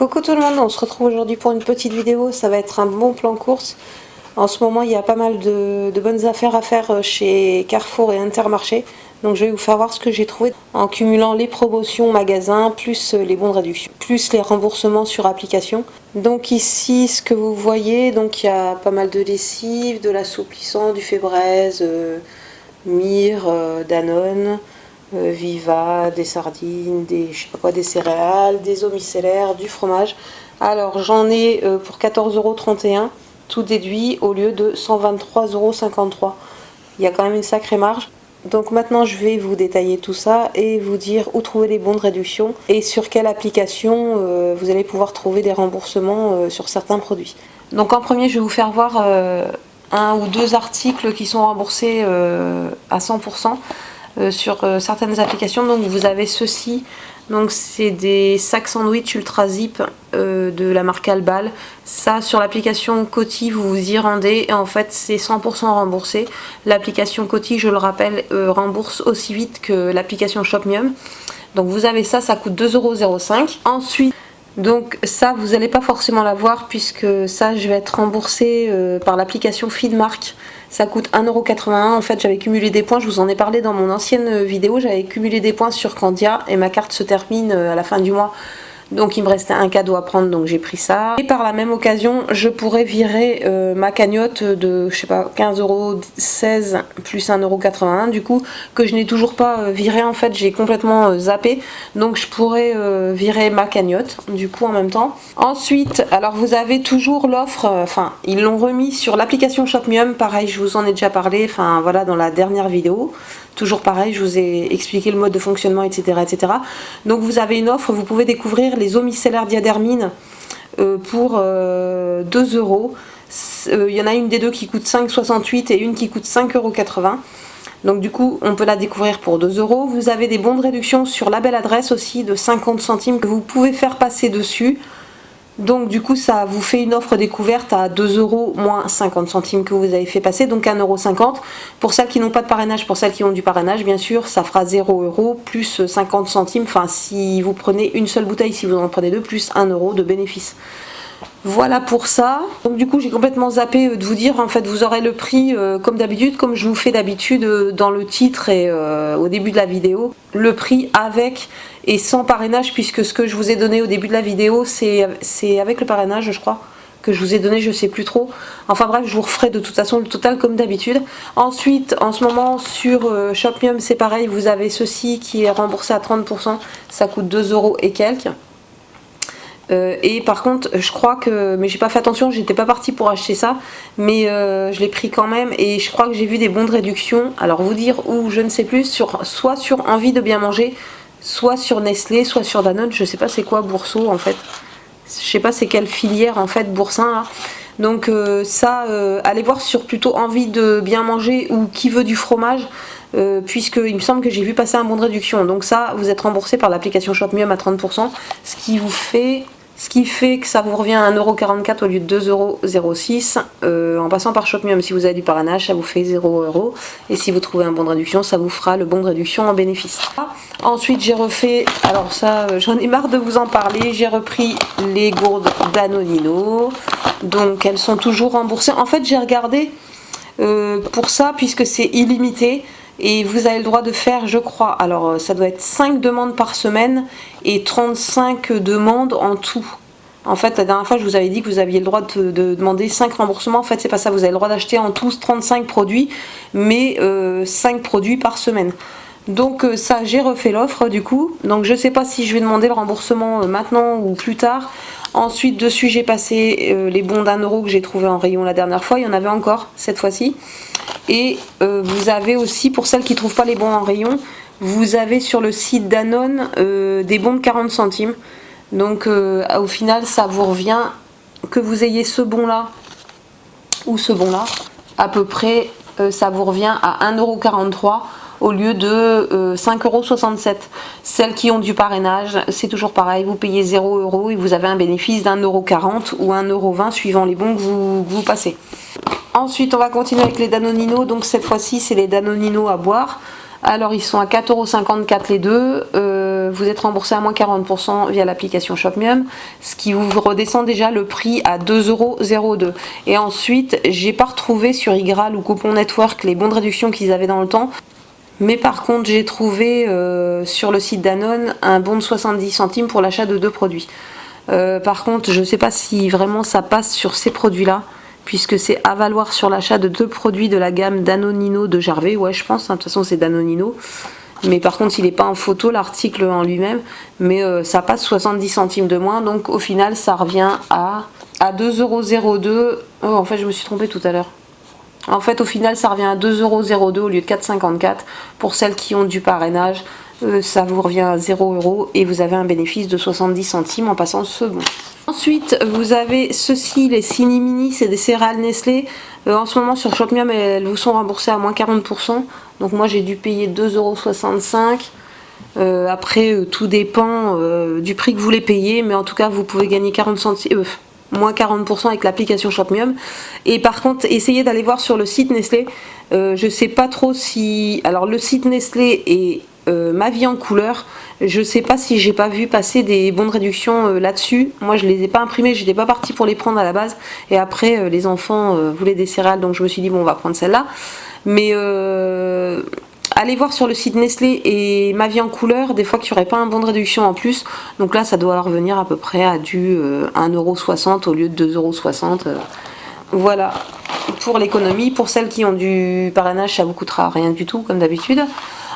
Coucou tout le monde, on se retrouve aujourd'hui pour une petite vidéo, ça va être un bon plan course. En ce moment il y a pas mal de bonnes affaires à faire chez Carrefour et Intermarché. Donc je vais vous faire voir ce que j'ai trouvé en cumulant les promotions magasins, plus les bons de réduction, plus les remboursements sur application. Donc ici ce que vous voyez, donc il y a pas mal de lessive, de l'assouplissant, du Fébraise, Mire, Danone. Viva, des sardines, je sais pas quoi, des céréales, des eaux micellaires, du fromage. Alors j'en ai pour 14,31 €, tout déduit, au lieu de 123,53 €. Il y a quand même une sacrée marge. Donc maintenant je vais vous détailler tout ça et vous dire où trouver les bons de réduction et sur quelle application vous allez pouvoir trouver des remboursements sur certains produits. Donc en premier je vais vous faire voir un ou deux articles qui sont remboursés à 100%. Sur certaines applications. Donc vous avez ceci, donc c'est des sacs sandwich ultra zip de la marque Albal. Ça sur l'application Coty vous vous y rendez et en fait c'est 100% remboursé. L'application Coty, je le rappelle, rembourse aussi vite que l'application Shopmium. Donc vous avez ça, ça coûte 2,05 €. Ensuite, donc ça vous n'allez pas forcément l'avoir puisque ça je vais être remboursé par l'application Feedmark. Ça coûte 1,81 €. En fait j'avais cumulé des points, je vous en ai parlé dans mon ancienne vidéo, j'avais cumulé des points sur Candia et ma carte se termine à la fin du mois. Donc il me restait un cadeau à prendre, donc j'ai pris ça. Et par la même occasion, je pourrais virer ma cagnotte de, je sais pas, 15,16 € plus 1,81 € du coup, que je n'ai toujours pas viré. En fait, j'ai complètement zappé. Donc je pourrais virer ma cagnotte, du coup, en même temps. Ensuite, alors vous avez toujours l'offre, enfin, ils l'ont remis sur l'application Shopmium. Pareil, je vous en ai déjà parlé, enfin, voilà, dans la dernière vidéo. Toujours pareil, je vous ai expliqué le mode de fonctionnement, etc., etc. Donc vous avez une offre, vous pouvez découvrir les eaux micellaires Diadermine pour 2 €. Il y en a une des deux qui coûte 5,68 € et une qui coûte 5,80 €. Donc du coup, on peut la découvrir pour 2 €. Vous avez des bons de réduction sur la belle adresse aussi de 50 centimes que vous pouvez faire passer dessus. Donc du coup ça vous fait une offre découverte à 2 € moins 50 centimes que vous avez fait passer, donc 1,50 €. Pour celles qui n'ont pas de parrainage, pour celles qui ont du parrainage bien sûr, ça fera 0 € plus 50 centimes, enfin si vous prenez une seule bouteille, si vous en prenez deux, plus 1 € de bénéfice. Voilà pour ça. Donc du coup j'ai complètement zappé de vous dire, en fait vous aurez le prix comme d'habitude, comme je vous fais d'habitude dans le titre et au début de la vidéo, le prix avec et sans parrainage, puisque ce que je vous ai donné au début de la vidéo c'est avec le parrainage je crois, que je vous ai donné, je sais plus trop. Enfin bref, je vous referai de toute façon le total comme d'habitude. Ensuite, en ce moment sur Shopmium c'est pareil, vous avez ceci qui est remboursé à 30%, ça coûte 2 € et quelques. Et par contre je crois que, mais j'ai pas fait attention, j'étais pas partie pour acheter ça, mais je l'ai pris quand même et je crois que j'ai vu des bons de réduction, alors vous dire où je ne sais plus, soit sur Envie de bien manger, soit sur Nestlé, soit sur Danone, je sais pas c'est quoi Bourseau en fait, je sais pas c'est quelle filière en fait Boursin là. Donc ça, allez voir sur plutôt Envie de bien manger ou Qui veut du fromage, puisque il me semble que j'ai vu passer un bon de réduction. Donc ça, vous êtes remboursé par l'application Shopmium à 30%, ce qui fait que ça vous revient à 1,44 € au lieu de 2,06 €. En passant par Shopmium, si vous avez du parrainage, ça vous fait 0 €. Et si vous trouvez un bon de réduction, ça vous fera le bon de réduction en bénéfice. Ensuite, j'ai refait, alors ça, j'en ai marre de vous en parler, j'ai repris les gourdes Danonino. Donc elles sont toujours remboursées. En fait, j'ai regardé pour ça, puisque c'est illimité. Et vous avez le droit de faire, je crois, alors ça doit être 5 demandes par semaine et 35 demandes en tout. En fait, la dernière fois, je vous avais dit que vous aviez le droit de demander 5 remboursements. En fait, c'est pas ça. Vous avez le droit d'acheter en tous 35 produits, mais 5 produits par semaine. Donc ça, j'ai refait l'offre du coup. Donc je sais pas si je vais demander le remboursement maintenant ou plus tard. Ensuite, dessus, j'ai passé les bons d'1 € que j'ai trouvé en rayon la dernière fois. Il y en avait encore cette fois-ci. Et vous avez aussi, pour celles qui ne trouvent pas les bons en rayon, vous avez sur le site Danone des bons de 40 centimes. Donc au final, ça vous revient, que vous ayez ce bon là ou ce bon là, à peu près, ça vous revient à 1,43 € au lieu de 5,67 €. Celles qui ont du parrainage, c'est toujours pareil, vous payez 0 € et vous avez un bénéfice d'1,40 € ou 1,20 € suivant les bons que vous passez. Ensuite, on va continuer avec les Danonino. Donc cette fois-ci, c'est les Danonino à boire. Alors ils sont à 4,54 € les deux. vous êtes remboursé à moins 40% via l'application Shopmium, ce qui vous redescend déjà le prix à 2,02 €. Et ensuite, j'ai pas retrouvé sur iGraal ou Coupon Network les bons de réduction qu'ils avaient dans le temps. Mais par contre, j'ai trouvé sur le site Danone un bon de 70 centimes pour l'achat de 2 produits. Par contre, je ne sais pas si vraiment ça passe sur ces produits-là, puisque c'est à valoir sur l'achat de 2 produits de la gamme Danonino de Gervais. Ouais, je pense, hein, de toute façon c'est Danonino. Mais par contre, il n'est pas en photo, l'article en lui-même. Mais ça passe 70 centimes de moins. Donc au final, ça revient à 2,02 €. Oh, en fait, je me suis trompée tout à l'heure. En fait, au final, ça revient à 2,02 € au lieu de 4,54 €. Pour celles qui ont du parrainage, ça vous revient à 0 € et vous avez un bénéfice de 70 centimes en passant ce bon. Ensuite, vous avez ceci, les Cini Mini, c'est des céréales Nestlé. En ce moment, sur Shopmium, elles vous sont remboursées à moins 40%. Donc moi, j'ai dû payer 2,65 €. Après, tout dépend du prix que vous les payez. Mais en tout cas, vous pouvez gagner 40 centimes... moins 40% avec l'application Shopmium. Et par contre, essayez d'aller voir sur le site Nestlé. Je sais pas trop si... Alors le site Nestlé et Ma Vie en Couleur, je sais pas si j'ai pas vu passer des bons de réduction là-dessus. Moi je les ai pas imprimés, j'étais pas partie pour les prendre à la base. Et après les enfants voulaient des céréales, donc je me suis dit bon, on va prendre celle-là. Mais allez voir sur le site Nestlé et Ma Vie en Couleur, des fois qu'il n'y aurait pas un bon de réduction en plus. Donc là, ça doit revenir à peu près à du 1,60 € au lieu de 2,60 €. Voilà, pour l'économie. Pour celles qui ont du parrainage, ça vous coûtera rien du tout, comme d'habitude.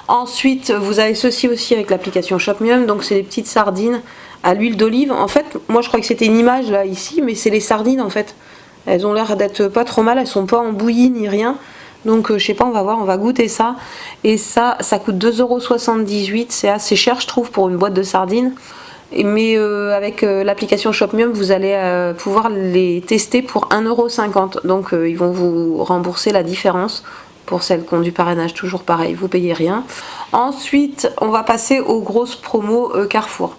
Ensuite, vous avez ceci aussi avec l'application Shopmium. Donc c'est des petites sardines à l'huile d'olive. En fait, moi je crois que c'était une image là, ici, mais c'est les sardines en fait. Elles ont l'air d'être pas trop mal, elles sont pas en bouillie ni rien. Donc je sais pas, on va voir, on va goûter ça. Et ça coûte 2,78 €. C'est assez cher je trouve pour une boîte de sardines. Mais avec l'application Shopmium, vous allez pouvoir les tester pour 1,50 €. Donc ils vont vous rembourser la différence. Pour celles qui ont du parrainage, toujours pareil, vous payez rien. Ensuite, on va passer aux grosses promos Carrefour.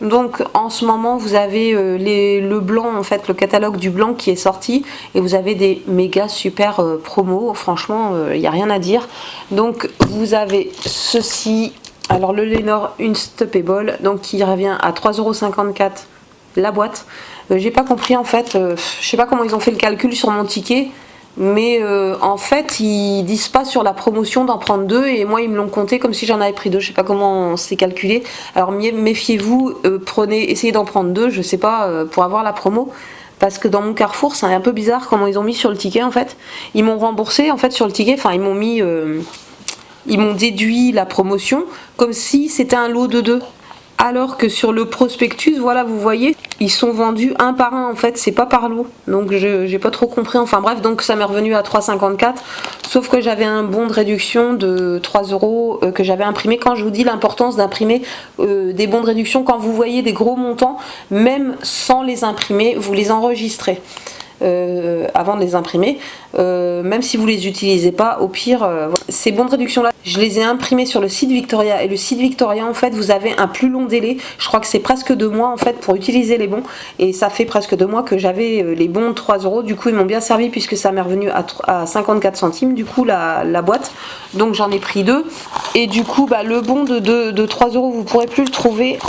Donc en ce moment vous avez le blanc, en fait le catalogue du blanc qui est sorti et vous avez des méga super promos, franchement il n'y a rien à dire. Donc vous avez ceci, alors le Lenor Unstoppable, donc qui revient à 3,54 € la boîte. J'ai pas compris en fait, je sais pas comment ils ont fait le calcul sur mon ticket. Mais en fait, ils disent pas sur la promotion d'en prendre 2 et moi ils me l'ont compté comme si j'en avais pris 2. Je sais pas comment c'est calculé. Alors méfiez-vous, essayez d'en prendre 2, je sais pas, pour avoir la promo. Parce que dans mon Carrefour, c'est un peu bizarre comment ils ont mis sur le ticket en fait. Ils m'ont remboursé en fait sur le ticket, enfin ils m'ont déduit la promotion comme si c'était un lot de 2. Alors que sur le prospectus, voilà, vous voyez, ils sont vendus un par un en fait, c'est pas par lot. Donc j'ai pas trop compris, enfin bref, donc ça m'est revenu à 3,54 €. Sauf que j'avais un bon de réduction de 3 € que j'avais imprimé. Quand je vous dis l'importance d'imprimer des bons de réduction, quand vous voyez des gros montants, même sans les imprimer, vous les enregistrez. Avant de les imprimer, même si vous les utilisez pas, au pire ces bons de réduction là je les ai imprimés sur le site Victoria, et le site Victoria en fait vous avez un plus long délai, je crois que c'est presque 2 mois en fait pour utiliser les bons, et ça fait presque 2 mois que j'avais les bons de 3 €. Du coup ils m'ont bien servi puisque ça m'est revenu à 54 centimes du coup la boîte, donc j'en ai pris 2 et du coup le bon de 3 € vous pourrez plus le trouver.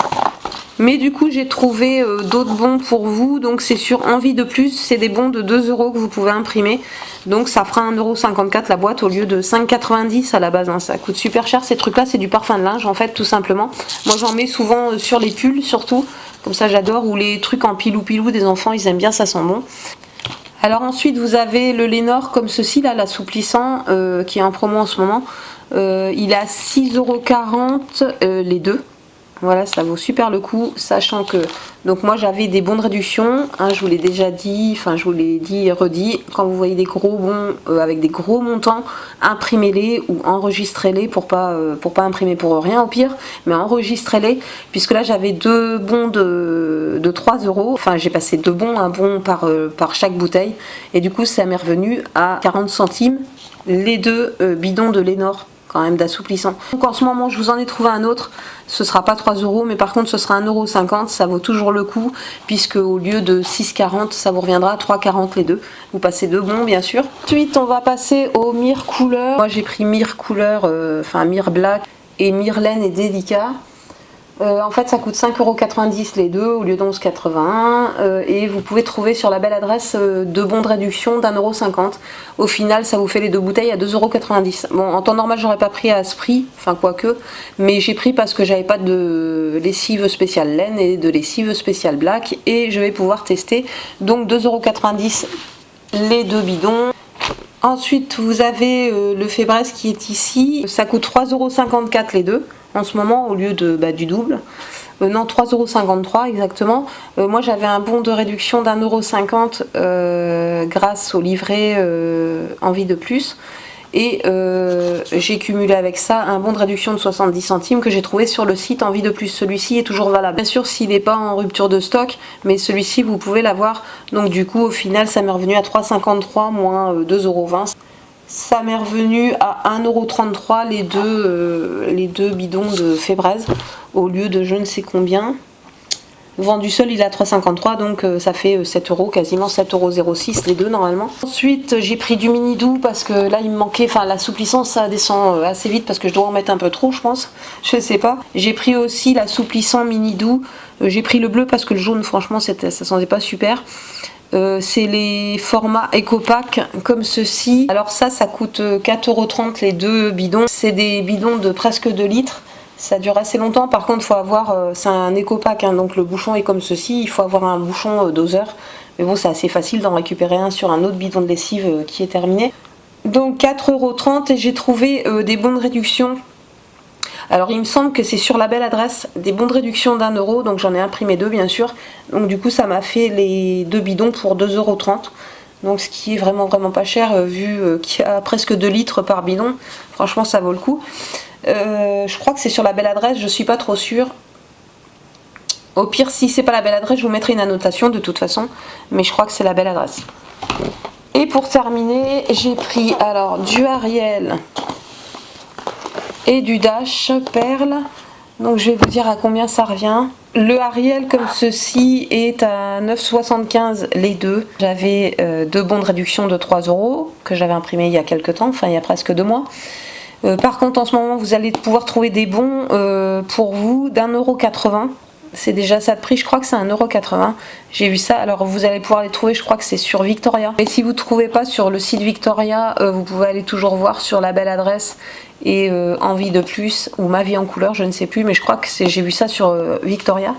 Mais du coup j'ai trouvé d'autres bons pour vous, donc c'est sur Envie de Plus, c'est des bons de 2 € que vous pouvez imprimer, donc ça fera 1,54 € la boîte au lieu de 5,90 € à la base, hein. Ça coûte super cher ces trucs là, c'est du parfum de linge en fait tout simplement. Moi j'en mets souvent sur les pulls surtout, comme ça j'adore, ou les trucs en pilou des enfants, ils aiment bien, ça sent bon. Alors ensuite vous avez le Lenor comme ceci là, l'assouplissant qui est en promo en ce moment, il est à 6,40 € les deux. Voilà, ça vaut super le coup, sachant que donc moi j'avais des bons de réduction, hein, je vous l'ai déjà dit, enfin je vous l'ai dit et redit, quand vous voyez des gros bons avec des gros montants, imprimez-les ou enregistrez-les pour pas imprimer pour rien au pire, mais enregistrez-les, puisque là j'avais 2 bons de 3 €, enfin j'ai passé 2 bons, un bon par chaque bouteille, et du coup ça m'est revenu à 40 centimes les 2 bidons de Lenor quand même d'assouplissant. Donc en ce moment je vous en ai trouvé un autre, ce sera pas 3 €, mais par contre ce sera 1,50 €, ça vaut toujours le coup, puisque au lieu de 6,40 ça vous reviendra à 3,40 les deux. Vous passez 2 bons bien sûr. Ensuite on va passer au Mire Couleur. Moi j'ai pris Mire Couleur, enfin Mire Black et Mire Laine et Délicat. En fait, ça coûte 5,90 € les deux au lieu de 11,81 € et vous pouvez trouver sur la belle adresse deux bons de réduction d'1,50 €. Au final, ça vous fait les deux bouteilles à 2,90 €. Bon, en temps normal, j'aurais pas pris à ce prix, enfin quoique, mais j'ai pris parce que j'avais pas de lessive spéciale laine et de lessive spéciale black et je vais pouvoir tester. Donc 2,90 € les deux bidons. Ensuite, vous avez le Fébreze qui est ici. Ça coûte 3,54 € les deux en ce moment au lieu du double. Non, 3,53 € exactement. Moi, j'avais un bon de réduction d'1,50 € grâce au livret Envie de plus. Et j'ai cumulé avec ça un bon de réduction de 70 centimes que j'ai trouvé sur le site Envie de plus. Celui-ci est toujours valable. Bien sûr, s'il n'est pas en rupture de stock, mais celui-ci, vous pouvez l'avoir. Donc du coup, au final, ça m'est revenu à 3,53 € moins 2,20 €. Ça m'est revenu à 1,33 € les deux bidons de Fébreze au lieu de je ne sais combien. Vendu seul, il est à 3,53 €, donc ça fait 7 €, quasiment 7,06 € les deux normalement. Ensuite, j'ai pris du mini doux parce que là, il me manquait, enfin l'assouplissant, ça descend assez vite parce que je dois en mettre un peu trop, je pense. Je sais pas. J'ai pris aussi l'assouplissant mini doux. J'ai pris le bleu parce que le jaune, franchement, ça sentait pas super. C'est les formats Ecopack comme ceci. Alors ça coûte 4,30 € les deux bidons. C'est des bidons de presque 2 litres. Ça dure assez longtemps. Par contre, faut avoir, c'est un Ecopack, hein, donc le bouchon est comme ceci. Il faut avoir un bouchon doseur. Mais bon, c'est assez facile d'en récupérer un sur un autre bidon de lessive qui est terminé. Donc 4,30 € et j'ai trouvé des bons de réduction. Alors il me semble que c'est sur la belle adresse des bons de réduction d'1 €, donc j'en ai imprimé deux bien sûr. Donc du coup ça m'a fait les deux bidons pour 2,30 €. Donc ce qui est vraiment pas cher vu qu'il y a presque 2 litres par bidon. Franchement ça vaut le coup. Je crois que c'est sur la belle adresse, je suis pas trop sûre. Au pire si c'est pas la belle adresse je vous mettrai une annotation de toute façon. Mais je crois que c'est la belle adresse. Et pour terminer j'ai pris alors du Ariel et du Dash Perle. Donc je vais vous dire à combien ça revient. Le Ariel comme ceci est à 9,75 € les deux. J'avais deux bons de réduction de 3 € que j'avais imprimé il y a quelques temps, enfin il y a presque 2 mois. Par contre en ce moment vous allez pouvoir trouver des bons pour vous d'1,80 €. C'est déjà ça de prix, je crois que c'est 1,80 €. J'ai vu ça, alors vous allez pouvoir les trouver, je crois que c'est sur Victoria. Et si vous ne trouvez pas sur le site Victoria, vous pouvez aller toujours voir sur la belle adresse et Envie de plus ou Ma vie en couleur, je ne sais plus, mais je crois que j'ai vu ça sur Victoria.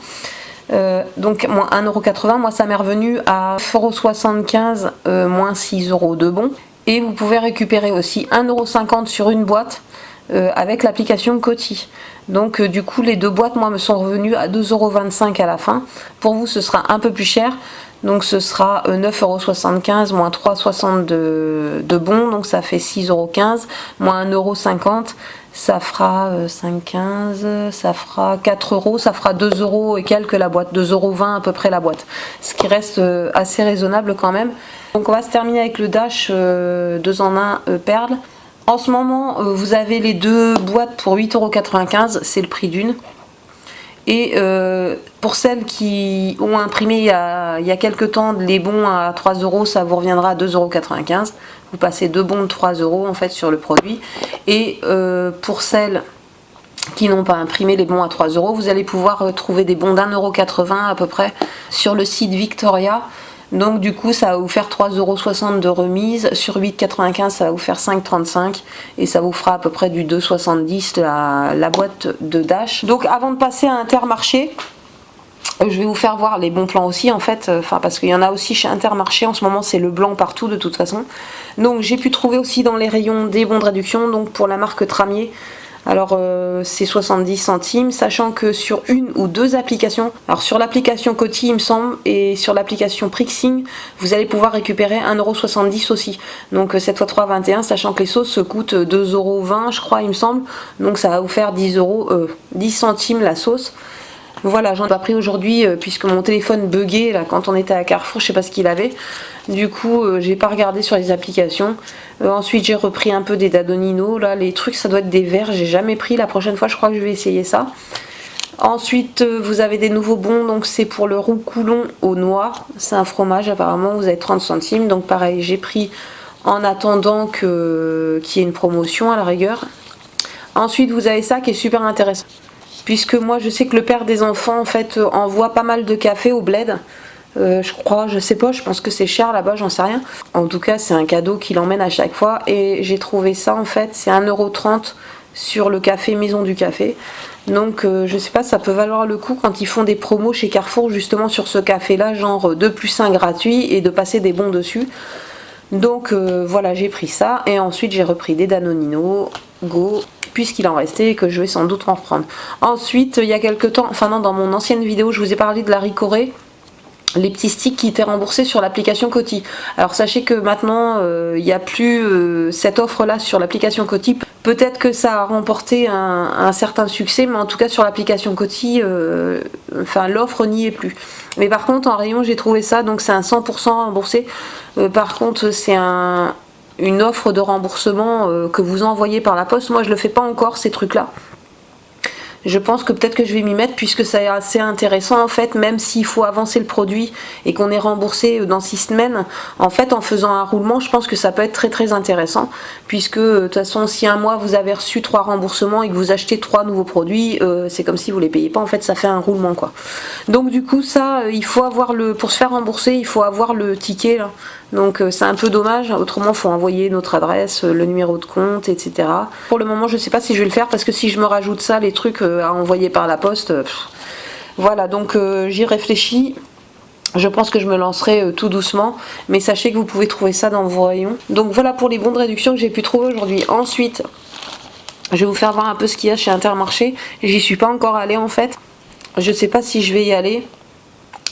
Donc moins 1,80 €, moi ça m'est revenu à 9,75 € moins 6 € de bons. Et vous pouvez récupérer aussi 1,50 € sur une boîte avec l'application Coty. Donc du coup les deux boîtes moi me sont revenues à 2,25 € à la fin. Pour vous ce sera un peu plus cher. Donc ce sera 9,75 € moins 3,60 € de bons. Donc ça fait 6,15 € moins 1,50 €. Ça fera 5,15, ça fera 4 €, ça fera 2 € et quelques la boîte, 2,20 € à peu près la boîte. Ce qui reste assez raisonnable quand même. Donc on va se terminer avec le Dash 2 en 1 Perle. En ce moment, vous avez les deux boîtes pour 8,95 €, c'est le prix d'une. Et pour celles qui ont imprimé il y a quelques temps les bons à 3 €, ça vous reviendra à 2,95 €. Vous passez deux bons de 3 € en fait sur le produit. Et pour celles qui n'ont pas imprimé les bons à 3 €, vous allez pouvoir trouver des bons d'1,80 € à peu près sur le site Victoria. Donc du coup ça va vous faire 3,60 € de remise, sur 8,95 € ça va vous faire 5,35 € et ça vous fera à peu près du 2,70 € la boîte de Dash. Donc avant de passer à Intermarché, je vais vous faire voir les bons plans aussi en fait, parce qu'il y en a aussi chez Intermarché, en ce moment c'est le blanc partout de toute façon. Donc j'ai pu trouver aussi dans les rayons des bons de réduction, donc pour la marque Tramier. Alors c'est 70 centimes, sachant que sur une ou deux applications, alors sur l'application Coty il me semble, et sur l'application Prixing, vous allez pouvoir récupérer 1,70 € aussi. Donc 7 x 3, 21, sachant que les sauces coûtent 2,20 € je crois il me semble, donc ça va vous faire 10 centimes la sauce. Voilà, j'en ai pas pris aujourd'hui puisque mon téléphone buguait là, quand on était à Carrefour, je sais pas ce qu'il avait. Du coup, j'ai pas regardé sur les applications. Ensuite, j'ai repris un peu des Danonino. Là, les trucs, ça doit être des verts. J'ai jamais pris. La prochaine fois, je crois que je vais essayer ça. Ensuite, vous avez des nouveaux bons. Donc, c'est pour le roucoulon aux noix. C'est un fromage, apparemment. Vous avez 30 centimes. Donc, pareil, j'ai pris en attendant qu'il y ait une promotion à la rigueur. Ensuite, vous avez ça qui est super intéressant, puisque moi je sais que le père des enfants en fait envoie pas mal de café au bled. Je crois, je sais pas, je pense que c'est cher là-bas, j'en sais rien. En tout cas, c'est un cadeau qu'il emmène à chaque fois. Et j'ai trouvé ça, en fait, c'est 1,30 € sur le café Maison du Café. Donc, je sais pas, ça peut valoir le coup quand ils font des promos chez Carrefour, justement sur ce café-là, genre 2+1 gratuit et de passer des bons dessus. Donc, voilà, j'ai pris ça. Et ensuite, j'ai repris des Danonino, Go, puisqu'il en restait et que je vais sans doute en reprendre. Ensuite, il y a quelques temps, enfin non, dans mon ancienne vidéo, je vous ai parlé de la Ricoré. Les petits sticks qui étaient remboursés sur l'application Coty. Alors sachez que maintenant il n'y a plus cette offre là sur l'application Coty. Peut-être que ça a remporté un certain succès, mais en tout cas sur l'application Coty, enfin l'offre n'y est plus. Mais par contre en rayon j'ai trouvé ça, donc c'est un 100% remboursé. Par contre c'est une offre de remboursement que vous envoyez par la poste. Moi je le fais pas encore ces trucs là. Je pense que peut-être que je vais m'y mettre puisque c'est assez intéressant en fait, même s'il faut avancer le produit et qu'on est remboursé dans 6 semaines, en fait en faisant un roulement, je pense que ça peut être très très intéressant puisque de toute façon si un mois vous avez reçu 3 remboursements et que vous achetez 3 nouveaux produits, c'est comme si vous les payez pas, en fait ça fait un roulement quoi. Donc du coup ça, il faut avoir pour se faire rembourser, il faut avoir le ticket là. Donc c'est un peu dommage, autrement il faut envoyer notre adresse, le numéro de compte, etc. Pour le moment je sais pas si je vais le faire parce que si je me rajoute ça, les trucs à envoyer par la poste, voilà, donc j'y réfléchis. Je pense que je me lancerai tout doucement, mais sachez que vous pouvez trouver ça dans vos rayons. Donc voilà pour les bons de réduction que j'ai pu trouver aujourd'hui. Ensuite, je vais vous faire voir un peu ce qu'il y a chez Intermarché. J'y suis pas encore allée en fait. Je sais pas si je vais y aller.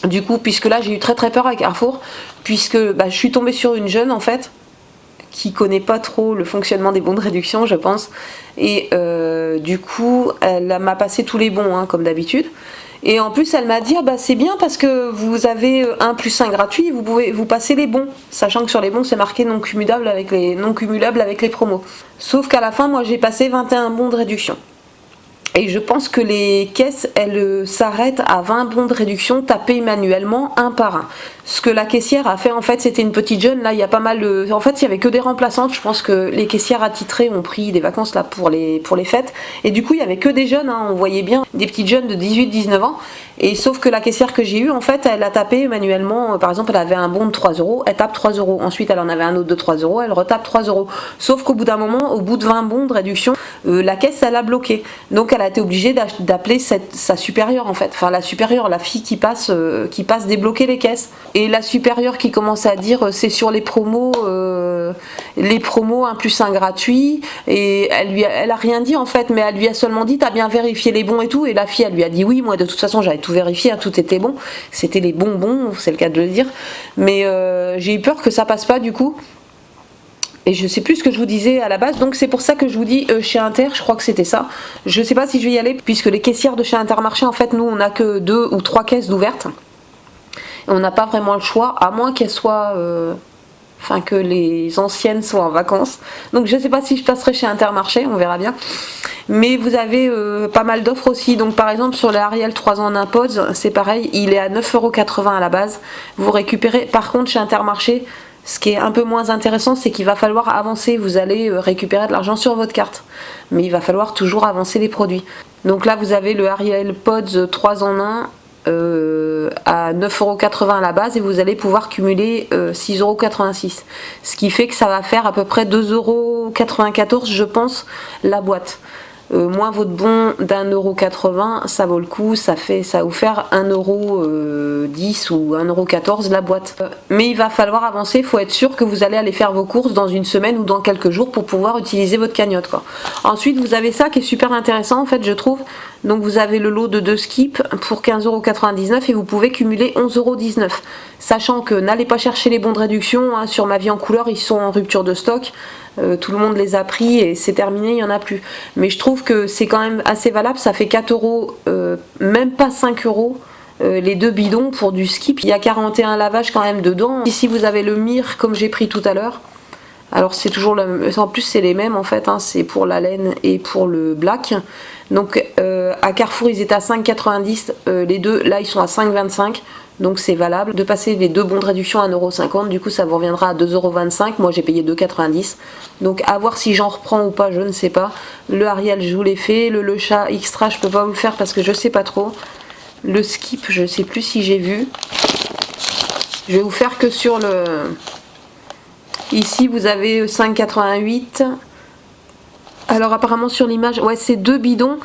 Du coup, puisque là j'ai eu très très peur à Carrefour, puisque je suis tombée sur une jeune en fait, qui connaît pas trop le fonctionnement des bons de réduction je pense, et du coup elle m'a passé tous les bons comme d'habitude, et en plus elle m'a dit c'est bien parce que vous avez 1+1 gratuit, vous pouvez vous passer les bons, sachant que sur les bons c'est marqué non cumulable avec les promos, sauf qu'à la fin moi j'ai passé 21 bons de réduction. Et je pense que les caisses, elles s'arrêtent à 20 bons de réduction tapés manuellement un par un. Ce que la caissière a fait, en fait, c'était une petite jeune. Là, il y a pas mal de... En fait, il y avait que des remplaçantes. Je pense que les caissières attitrées ont pris des vacances là pour les fêtes. Et du coup, il y avait que des jeunes. On voyait bien des petites jeunes de 18-19 ans. Et sauf que la caissière que j'ai eue, en fait, elle a tapé manuellement. Par exemple, elle avait un bon de 3 €. Elle tape 3 €. Ensuite, elle en avait un autre de 3 €. Elle retape 3 €. Sauf qu'au bout d'un moment, au bout de 20 bons de réduction, la caisse, elle a bloqué. Donc, elle a été obligée d'appeler sa supérieure, en fait. Enfin, la supérieure, la fille qui passe débloquer les caisses. Et la supérieure qui commence à dire c'est sur les promos 1+1 gratuit, et elle a rien dit en fait, mais elle lui a seulement dit t'as bien vérifié les bons et tout, et la fille elle lui a dit oui, moi de toute façon j'avais tout vérifié, tout était bon, c'était les bonbons, c'est le cas de le dire, mais j'ai eu peur que ça passe pas du coup. Et je sais plus ce que je vous disais à la base, donc c'est pour ça que je vous dis chez Inter, je crois que c'était ça. Je sais pas si je vais y aller, puisque les caissières de chez Intermarché, en fait, nous on a que 2 ou 3 caisses d'ouvertes. On n'a pas vraiment le choix, à moins qu'elles soient... que les anciennes soient en vacances. Donc je sais pas si je passerai chez Intermarché, on verra bien. Mais vous avez pas mal d'offres aussi. Donc par exemple sur le Ariel 3 ans en impose, c'est pareil, il est à 9,80 € à la base. Vous récupérez, par contre chez Intermarché, ce qui est un peu moins intéressant, c'est qu'il va falloir avancer. Vous allez récupérer de l'argent sur votre carte, mais il va falloir toujours avancer les produits. Donc là vous avez le Ariel Pods 3 en 1 à 9,80 € à la base, et vous allez pouvoir cumuler 6,86 €, ce qui fait que ça va faire à peu près 2,94 € je pense la boîte. Moins votre bon d'1,80 €, ça vaut le coup, ça va vous faire 1,10 € ou 1,14 € la boîte. Mais il va falloir avancer, il faut être sûr que vous allez aller faire vos courses dans une semaine ou dans quelques jours pour pouvoir utiliser votre cagnotte quoi. Ensuite vous avez ça qui est super intéressant en fait je trouve. Donc vous avez le lot de 2 skips pour 15,99 € et vous pouvez cumuler 11,19 €. Sachant que n'allez pas chercher les bons de réduction, sur Ma Vie en couleur, ils sont en rupture de stock. Tout le monde les a pris et c'est terminé, il n'y en a plus. Mais je trouve que c'est quand même assez valable, ça fait 4 €, même pas 5 €. Les 2 bidons pour du skip. Il y a 41 lavages quand même dedans. Ici vous avez le mire comme j'ai pris tout à l'heure. Alors c'est toujours en plus c'est les mêmes en fait, c'est pour la laine et pour le black. Donc à Carrefour ils étaient à 5,90 €, les deux là ils sont à 5,25 €. Donc c'est valable de passer les deux bons de réduction à 1,50€. Du coup ça vous reviendra à 2,25€. Moi j'ai payé 2,90€. Donc à voir si j'en reprends ou pas, je ne sais pas. Le Ariel je vous l'ai fait. Le Chat Extra je peux pas vous le faire parce que je sais pas trop. Le Skip je sais plus si j'ai vu. Je vais vous faire que sur le... Ici vous avez 5,88. Alors apparemment sur l'image, ouais c'est deux bidons.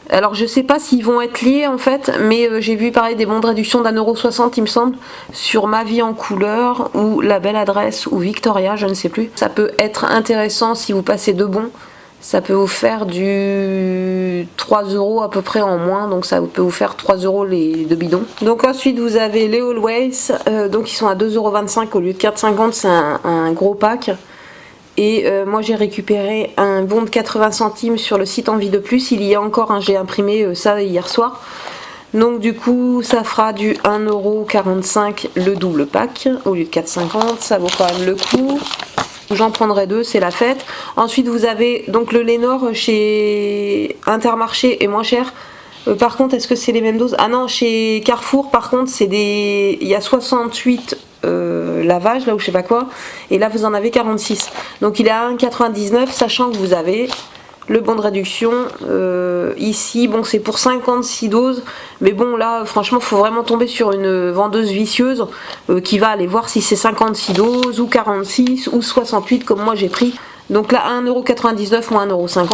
Alors je sais pas s'ils vont être liés en fait, mais j'ai vu pareil des bons de réduction d'1,60€ il me semble, sur Ma Vie en couleur, ou La Belle Adresse, ou Victoria, je ne sais plus. Ça peut être intéressant si vous passez deux bons, ça peut vous faire du 3€ à peu près en moins, donc ça peut vous faire 3€ les deux bidons. Donc ensuite vous avez les Always, donc ils sont à 2,25€ au lieu de 4,50€, c'est un gros pack. Et moi j'ai récupéré un bon de 80 centimes sur le site Envie de Plus. Il y a encore un, j'ai imprimé ça hier soir. Donc du coup ça fera du 1,45€ le double pack au lieu de 4,50€. Ça vaut quand même le coup. J'en prendrai deux, c'est la fête. Ensuite vous avez donc le Lénore chez Intermarché est moins cher. Par contre est-ce que c'est les mêmes doses? Ah non, chez Carrefour par contre c'est des... il y a 68 lavage là ou je sais pas quoi, et là vous en avez 46, donc il est à 1,99€, sachant que vous avez le bon de réduction ici. Bon c'est pour 56 doses, mais bon là franchement faut vraiment tomber sur une vendeuse vicieuse qui va aller voir si c'est 56 doses ou 46 ou 68 comme moi j'ai pris. Donc là 1,99€ moins 1,50€.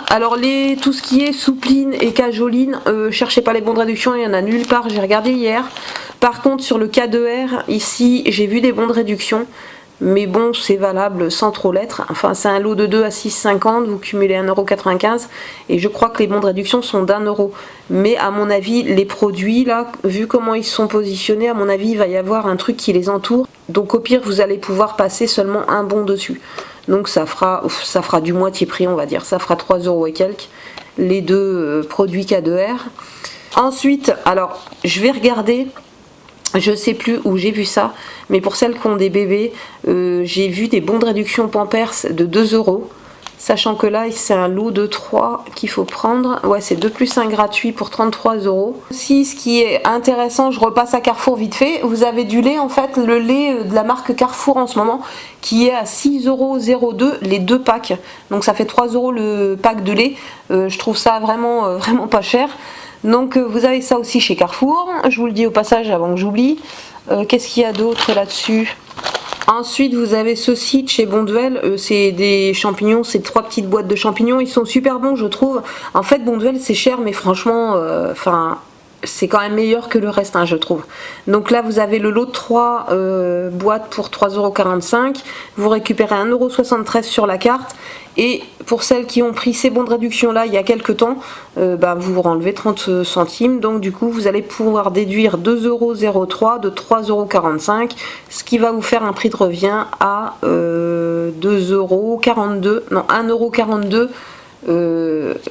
Alors tout ce qui est soupline et cajoline, cherchez pas les bons de réduction, il y en a nulle part, j'ai regardé hier. Par contre sur le K2R, ici j'ai vu des bons de réduction, mais bon c'est valable sans trop l'être. Enfin c'est un lot de 2 à 6,50€, vous cumulez 1,95€ et je crois que les bons de réduction sont d'1€. Mais à mon avis les produits là, vu comment ils sont positionnés, à mon avis il va y avoir un truc qui les entoure. Donc au pire vous allez pouvoir passer seulement un bon dessus. Donc ça fera du moitié prix on va dire, ça fera 3€ et quelques les deux produits K2R. Ensuite alors je vais regarder. Je sais plus où j'ai vu ça, mais pour celles qui ont des bébés, j'ai vu des bons de réduction Pampers de 2€, sachant que là c'est un lot de 3 qu'il faut prendre. Ouais, c'est 2 plus 1 gratuit pour 33€. Si ce qui est intéressant, je repasse à Carrefour vite fait, vous avez du lait en fait, le lait de la marque Carrefour en ce moment, qui est à 6,02€ les deux packs, donc ça fait 3€ le pack de lait. Je trouve ça vraiment, vraiment pas cher. Donc vous avez ça aussi chez Carrefour, je vous le dis au passage avant que j'oublie. Qu'est-ce qu'il y a d'autre là-dessus? Ensuite vous avez ceci de chez Bonduelle, c'est des champignons, c'est 3 petites boîtes de champignons, ils sont super bons je trouve. En fait Bonduelle c'est cher mais franchement, c'est quand même meilleur que le reste je trouve. Donc là vous avez le lot de 3 boîtes pour 3,45€, vous récupérez 1,73€ sur la carte. Et pour celles qui ont pris ces bons de réduction là il y a quelques temps, vous enlevez 30 centimes. Donc du coup vous allez pouvoir déduire 2,03€ de 3,45€, ce qui va vous faire un prix de revient à 2,42€, non 1,42€.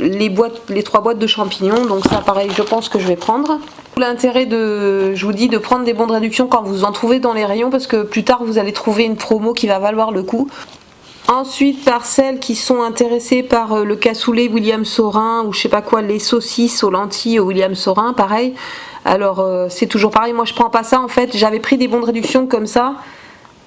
Les 3 boîtes de champignons, donc ça pareil je pense que je vais prendre. L'intérêt je vous dis de prendre des bons de réduction quand vous en trouvez dans les rayons, parce que plus tard vous allez trouver une promo qui va valoir le coup. Ensuite, par celles qui sont intéressées par le cassoulet William Saurin ou je sais pas quoi, les saucisses aux lentilles au William Saurin, pareil. Alors c'est toujours pareil, moi je prends pas ça en fait, j'avais pris des bons de réduction comme ça.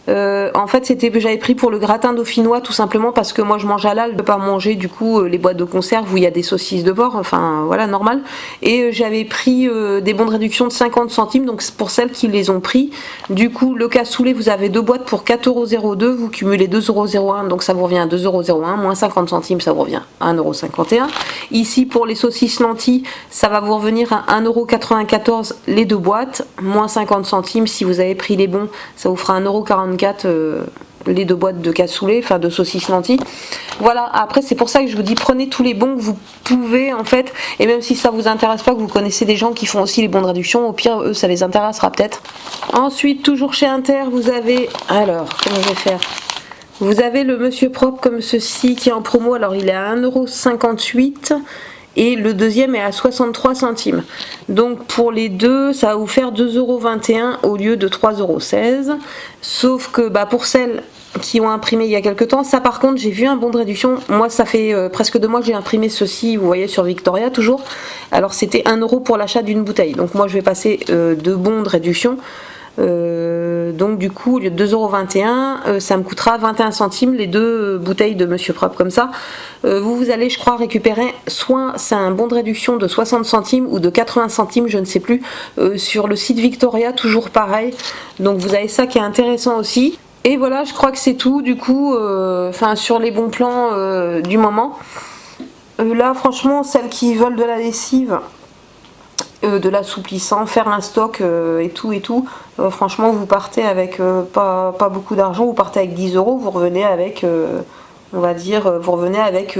En fait j'avais pris pour le gratin dauphinois tout simplement parce que moi je mange halal, je peux pas manger du coup les boîtes de conserve où il y a des saucisses de porc, enfin voilà normal. Et j'avais pris des bons de réduction de 50 centimes, donc c'est pour celles qui les ont pris. Du coup le cassoulet vous avez deux boîtes pour 4,02€, vous cumulez 2,01€, donc ça vous revient à 2,01€, moins 50 centimes ça vous revient à 1,51€. Ici pour les saucisses lentilles ça va vous revenir à 1,94€ les deux boîtes, moins 50 centimes si vous avez pris les bons, ça vous fera 1,44€ les deux boîtes de cassoulet, enfin de saucisses lentilles. Voilà, après c'est pour ça que je vous dis prenez tous les bons que vous pouvez en fait, et même si ça vous intéresse pas, que vous connaissez des gens qui font aussi les bons de réduction, au pire eux ça les intéressera peut-être. Ensuite toujours chez Inter vous avez, alors comment je vais faire, vous avez le Monsieur Propre comme ceci qui est en promo, alors il est à 1,58€ et le deuxième est à 63 centimes. Donc pour les deux, ça va vous faire 2,21€ au lieu de 3,16€. Sauf que pour celles qui ont imprimé il y a quelques temps. Ça par contre j'ai vu un bon de réduction. Moi ça fait presque 2 mois que j'ai imprimé ceci, vous voyez, sur Victoria toujours. Alors c'était 1 € pour l'achat d'une bouteille. Donc moi je vais passer 2 bons de réduction. Donc du coup au lieu de 2,21 €, ça me coûtera 21 centimes les 2 bouteilles de Monsieur Propre comme ça. Vous allez je crois récupérer, soit c'est un bon de réduction de 60 centimes ou de 80 centimes, je ne sais plus, sur le site Victoria, toujours pareil. Donc vous avez ça qui est intéressant aussi. Et voilà, je crois que c'est tout du coup, sur les bons plans du moment. Là franchement, celles qui veulent de la lessive, de l'assouplissant, faire un stock et tout, franchement vous partez avec pas beaucoup d'argent, vous partez avec 10 €, vous revenez avec on va dire, vous revenez avec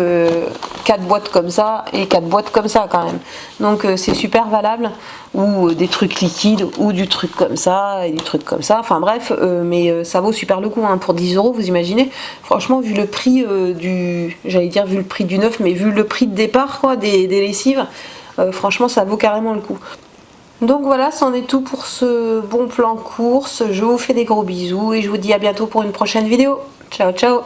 4 boîtes comme ça et 4 boîtes comme ça quand même. Donc c'est super valable, ou des trucs liquides, ou du truc comme ça, et du truc comme ça, enfin bref, mais ça vaut super le coup, hein, pour 10 €, vous imaginez. Franchement, vu le prix j'allais dire vu le prix du neuf, mais vu le prix de départ quoi, des lessives, franchement ça vaut carrément le coup. Donc voilà, c'en est tout pour ce bon plan course. Je vous fais des gros bisous et je vous dis à bientôt pour une prochaine vidéo. Ciao ciao.